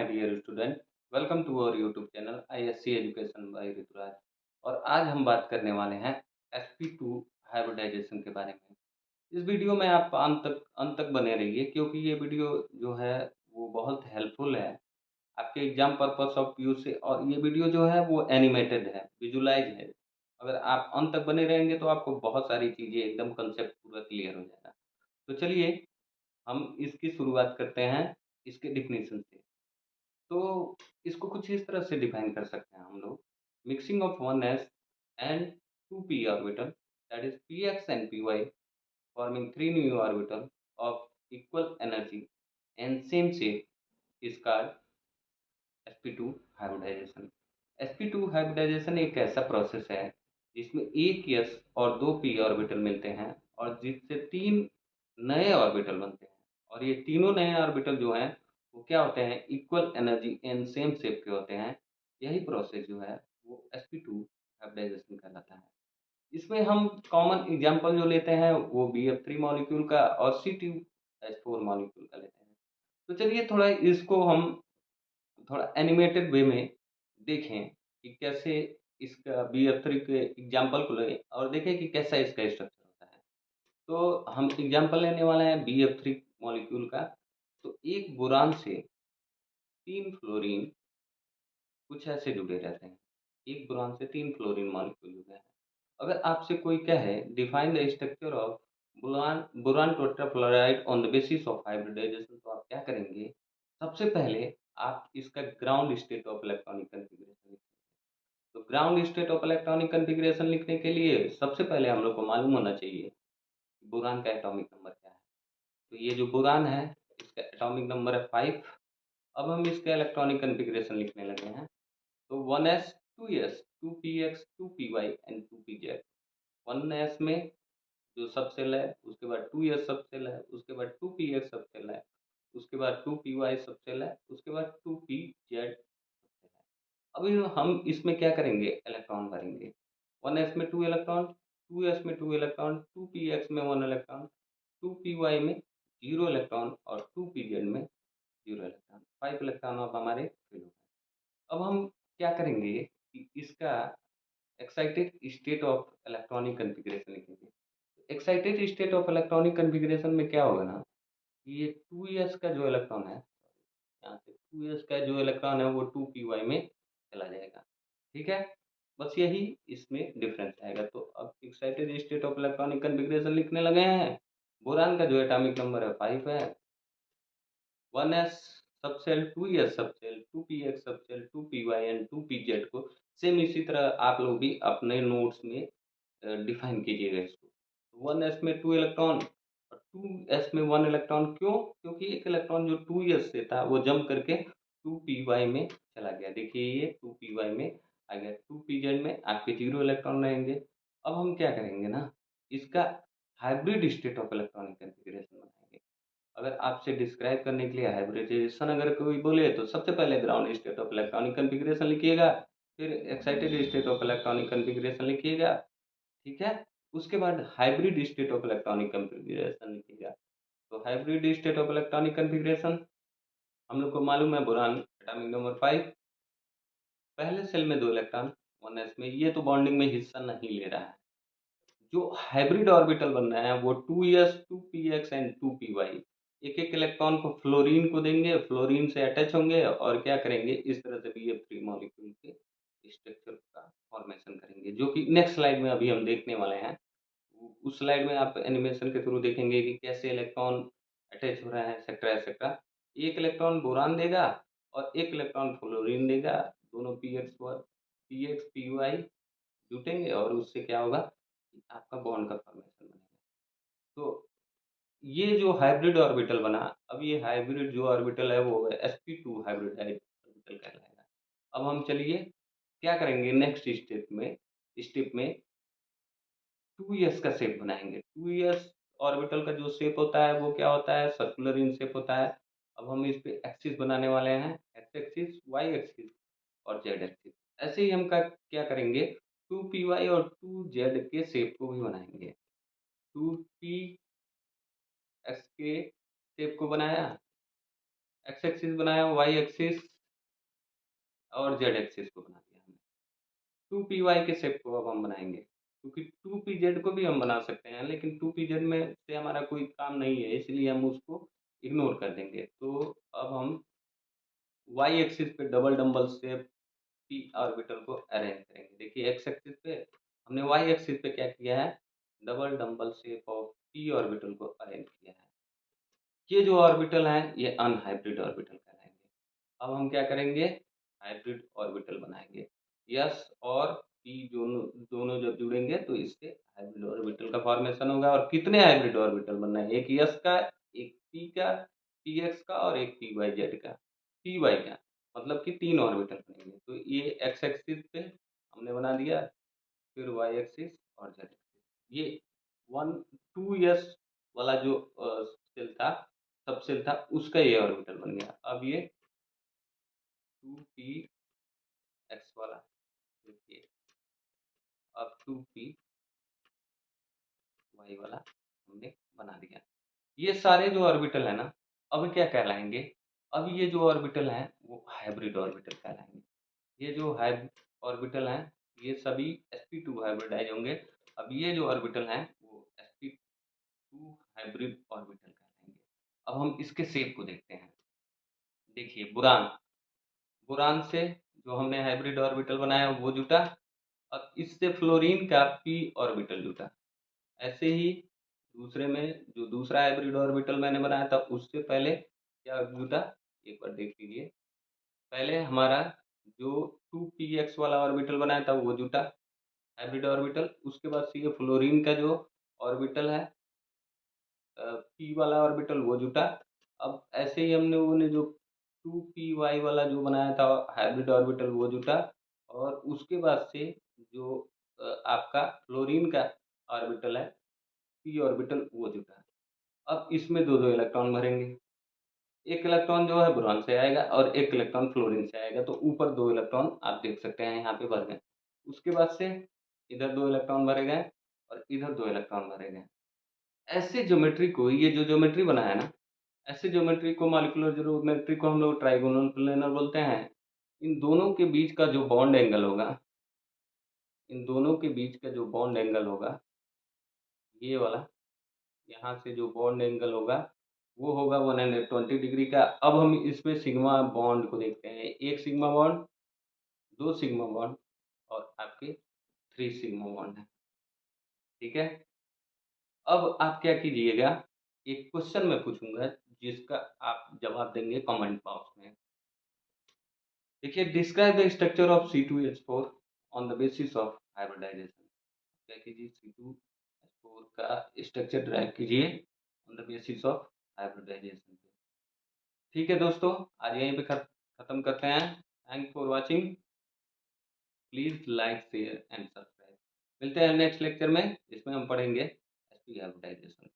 My dear student, welcome to our YouTube channel ISC education by Rituraj. और आज हम बात करने वाले हैं sp2 हाइब्रिडाइजेशन के बारे में। इस वीडियो में आप अंत तक बने रहिए, क्योंकि ये वीडियो जो है वो बहुत हेल्पफुल है आपके एग्जाम पर्पस ऑफ व्यू से। और ये वीडियो जो है वो एनिमेटेड है, विजुलाइज है। अगर आप अंत तक बने रहेंगे तो आपको बहुत सारी चीज़ें एकदम कंसेप्ट पूरा क्लियर हो जाएगा। तो चलिए हम इसकी शुरुआत करते हैं इसके डिफिनीशन से। तो इसको कुछ इस तरह से डिफाइन कर सकते हैं हम लोग। Mixing of one s and two p orbital, that is p x and p y, forming three new orbital of equal energy and same shape is called sp2 hybridization. sp2 hybridization एक ऐसा process है जिसमें एक s और दो p orbital मिलते हैं और जिससे तीन नए ऑर्बिटल बनते हैं। और ये तीनों नए ऑर्बिटल जो हैं वो क्या होते हैं, equal energy and same shape के होते हैं। यही प्रोसेस जो है वो sp2 हाइब्रिडाइजेशन कहलाता है। इसमें हम कॉमन एग्जांपल जो लेते हैं वो bf3 मॉलिक्यूल का और c2h4 मॉलिक्यूल का लेते हैं। तो चलिए थोड़ा इसको हम थोड़ा एनिमेटेड वे में देखें कि कैसे इसका BF3 के एग्जाम्पल को लें और देखें कि कैसा इसका स्ट्रक्चर होता है। तो हम एग्जाम्पल लेने वाले हैं BF3 मॉलिक्यूल का। तो एक बोरान से तीन फ्लोरीन कुछ ऐसे जुड़े रहते हैं। एक बोरान से तीन फ्लोरीन मॉलिक्यूल जुड़े हैं। अगर आपसे कोई कहे define the structure of boron boron tetrafluoride on the basis of hybridization, तो आप क्या करेंगे? सबसे पहले आप इसका ground state of electronic configuration लिखेंगे। तो ground state of electronic configuration लिखने के लिए सबसे पहले हम लोग को मालूम होना चाहिए कि बोरान का एटॉमिक नंबर क्या है। तो ये जो बोरान है इसका एटॉमिक नंबर है 5। अब हम इसका इलेक्ट्रॉनिक कन्फिग्रेशन लिखने लगे हैं। तो 1s 2s 2px 2py and 2pz। 1s में जो सब सेल है, उसके बाद 2s सब सेल है, उसके बाद 2px सब सेल है, उसके बाद 2py सब सेल है, उसके बाद 2pz सब सेल है। अभी हम इसमें क्या करेंगे, इलेक्ट्रॉन भरेंगे। 1s में 2 इलेक्ट्रॉन, 2s में 2 इलेक्ट्रॉन, 2px में 1 इलेक्ट्रॉन, 2py में 0 इलेक्ट्रॉन और 2pz में 0 इलेक्ट्रॉन। 5 इलेक्ट्रॉन अब हमारे फिल हो गए। अब हम क्या करेंगे कि इसका excited state of electronic configuration लिखेंगे। Excited state of electronic configuration में क्या होगा ना, ये 2s का जो इलेक्ट्रॉन है, यहाँ से 2s का जो इलेक्ट्रॉन है वो 2py में चला जाएगा। ठीक है, बस यही इसमें डिफरेंस आएगा। तो अब excited state of electronic configuration लिखने लगे हैं। बोरान का जो एटॉमिक नंबर है 5 है। 1s subshell, 2s subshell, 2px subshell, 2py and 2pz को सेम इसी तरह आप लोग भी अपने नोट्स में डिफाइन कीजिएगा इसको। 1s में 2 इलेक्ट्रॉन और 2s में 1 इलेक्ट्रॉन। क्यों? क्योंकि एक इलेक्ट्रॉन जो 2s से था वो जंप करके 2py में चला गया। देखिए ये 2py में आ गया, 2pz में आपके 0 इलेक्ट्रॉन रहेंगे। अब हम क्या करेंगे ना, इसका hybrid state of electronic configuration बनाएंगे। अगर आपसे डिस्क्राइब करने के लिए हाइब्रिडाइजेशन अगर कोई बोले तो सबसे पहले ground state of electronic configuration लिखिएगा, फिर excited state of electronic configuration लिखिएगा। ठीक है? उसके बाद hybrid state of electronic configuration लिखिएगा। तो hybrid state of electronic configuration हम लोग को मालूम है, बोरान एटॉमिक नंबर 5, पहले सेल में 2 इलेक्ट्रॉन, 1s में, ये तो बॉन्डिंग में हिस्सा नहीं ले रहा है। जो हाइब्रिड ऑर्बिटल बन रहे हैं वो 2s 2px एंड 2py। एक-एक इलेक्ट्रॉन को फ्लोरीन को देंगे, फ्लोरीन से अटैच होंगे और क्या करेंगे, इस तरह से BF3 मॉलिक्यूल के स्ट्रक्चर का फॉर्मेशन करेंगे, जो कि नेक्स्ट स्लाइड में अभी हम देखने वाले हैं। उस स्लाइड में आप एनिमेशन के थ्रू देखेंगे कि कैसे इलेक्ट्रॉन अटैच हो रहे हैं, एक्सेट्रा एक्सेट्रा। एक इलेक्ट्रॉन बोरान देगा और एक इलेक्ट्रॉन फ्लोरीन देगा। दोनों पीएक्स पीवाई जुटेंगे और उससे क्या होगा, आपका बॉन्ड का फॉर्मेशन बनेगा। तो ये जो हाइब्रिड ऑर्बिटल बना, अब ये हाइब्रिड जो ऑर्बिटल है वो sp2 हाइब्रिड ऑर्बिटल कहलाएगा। अब हम चलिए क्या करेंगे, नेक्स्ट स्टेप में 2s का शेप बनाएंगे। 2s ऑर्बिटल का जो शेप होता है वो क्या होता है, सर्कुलर इन शेप होता है। अब हम इस पे एक्सिस बनाने वाले हैं, एक्स एक्सिस, वाई एक्सिस और जेड एक्सिस। ऐसे ही हम क्या करेंगे, 2py और 2z के शेप को भी बनाएंगे। 2px के शेप को बनाया, एक्स एक्सिस बनाया, वाई एक्सिस और जेड एक्सिस को बना दिया हमने। 2py के शेप को अब हम बनाएंगे, क्योंकि 2pz को भी हम बना सकते हैं, लेकिन 2pz में से हमारा कोई काम नहीं है, इसलिए हम उसको इग्नोर कर देंगे। तो अब हम y एक्सिस पे double dumbbell shape p orbital को अरेंज करेंगे। देखिए एक्स एक्सिस पे हमने y एक्सिस पे क्या किया है, double dumbbell shape of p orbital को अरेंज किया है। ये जो ऑर्बिटल हैं ये अनहाइब्रिड ऑर्बिटल कहलाएंगे। अब हम क्या करेंगे, हाइब्रिड ऑर्बिटल बनाएंगे। यस और पी दोनों दोनों जब जुड़ेंगे तो इससे हाइब्रिड ऑर्बिटल का फॉर्मेशन होगा। और कितने हाइब्रिड ऑर्बिटल बनना है, एक यस का, एक पी का, पी एक्स का और एक पी वाई जेड का, पी वाई का, मतलब कि 3 ऑर्बिटल बनेंगे। तो ये एक्स एक्सिस पे हमने बना दिया, फिर वाई एक्सिस और जेड एक्सिस। ये 1 2 यस वाला जो सेल था, सब सेल था, उसका ये ऑर्बिटल बन गया। अब ये 2p x वाला, देखिए अब 2py वाला हमने बना दिया। ये सारे जो ऑर्बिटल है ना, अब क्या कहलाएंगे, अब ये जो ऑर्बिटल हैं वो हाइब्रिड ऑर्बिटल कहलाएंगे। ये जो ऑर्बिटल हैं ये सभी sp2 हाइब्रिडाइज होंगे। अब ये जो ऑर्बिटल हैं वो sp2 हाइब्रिड ऑर्बिटल कहलाएंगे। अब हम इसके शेप को देखते हैं। देखिए बुरान, बुरान से जो हमने हाइब्रिड ऑर्बिटल बनाया वो जुटा, अब इससे फ्लोरीन का p ऑर्बिटल जुटा। ऐसे ही दूसरे में जो दूसरा हाइब्रिड ऑर्बिटल मैंने बनाया था उससे पहले क्या जुटा, एक बार देख लीजिए। पहले हमारा जो 2px वाला ऑर्बिटल बनाया था वो जुटा, हाइब्रिड ऑर्बिटल। उसके बाद से ये फ्लोरीन का जो ऑर्बिटल है p वाला ऑर्बिटल वो जुटा। अब ऐसे ही हमने वो ने जो 2py वाला जो बनाया था हाइब्रिड ऑर्बिटल वो जुटा। और उसके बाद से जो आपका फ्लोरीन का ऑर्बिटल है p ऑर्बिटल वो जुटा। अब इसमें दो दो इलेक्ट्रॉन भरेंगे, एक इलेक्ट्रॉन जो है बोरॉन से आएगा और एक इलेक्ट्रॉन फ्लोरीन से आएगा। तो ऊपर दो इलेक्ट्रॉन आप देख सकते हैं यहाँ पे भर गए। उसके बाद से इधर दो इलेक्ट्रॉन भरे गए और इधर दो इलेक्ट्रॉन भरे गए। ऐसे ज्योमेट्री को, ये जो ज्योमेट्री बना है ना, ऐसे ज्योमेट्री को, मॉलिक्यूलर ज्योमेट्री को हम लोग ट्राइगोनल प्लेनर बोलते हैं। इन दोनों के बीच का जो बॉन्ड एंगल होगा, इन दोनों के बीच का जो बॉन्ड एंगल होगा, ये वाला, यहाँ से जो बॉन्ड एंगल होगा वो होगा 120 डिग्री का। अब हम इसमें सिग्मा बॉन्ड को देखते हैं, एक सिग्मा बॉन्ड, दो सिग्मा बॉन्ड और आपके 3 सिग्मा बॉन्ड है। ठीक है, अब आप क्या कीजिएगा, एक क्वेश्चन मैं पूछूंगा जिसका आप जवाब देंगे कमेंट बॉक्स में। देखिए, describe the structure of C2H4 on the basis of hybridization. क्या कीजिए, C2H4 का स्ट्रक्चर ड्राइव कीजिए on the basis of hybridization. ठीक है दोस्तों, आज यहीं पे खत्म करते हैं। Thank for watching, please like share and subscribe. मिलते हैं नेक्स्ट लेक्चर में जिसमें हम पढ़ेंगे sp हाइब्रिडाइजेशन।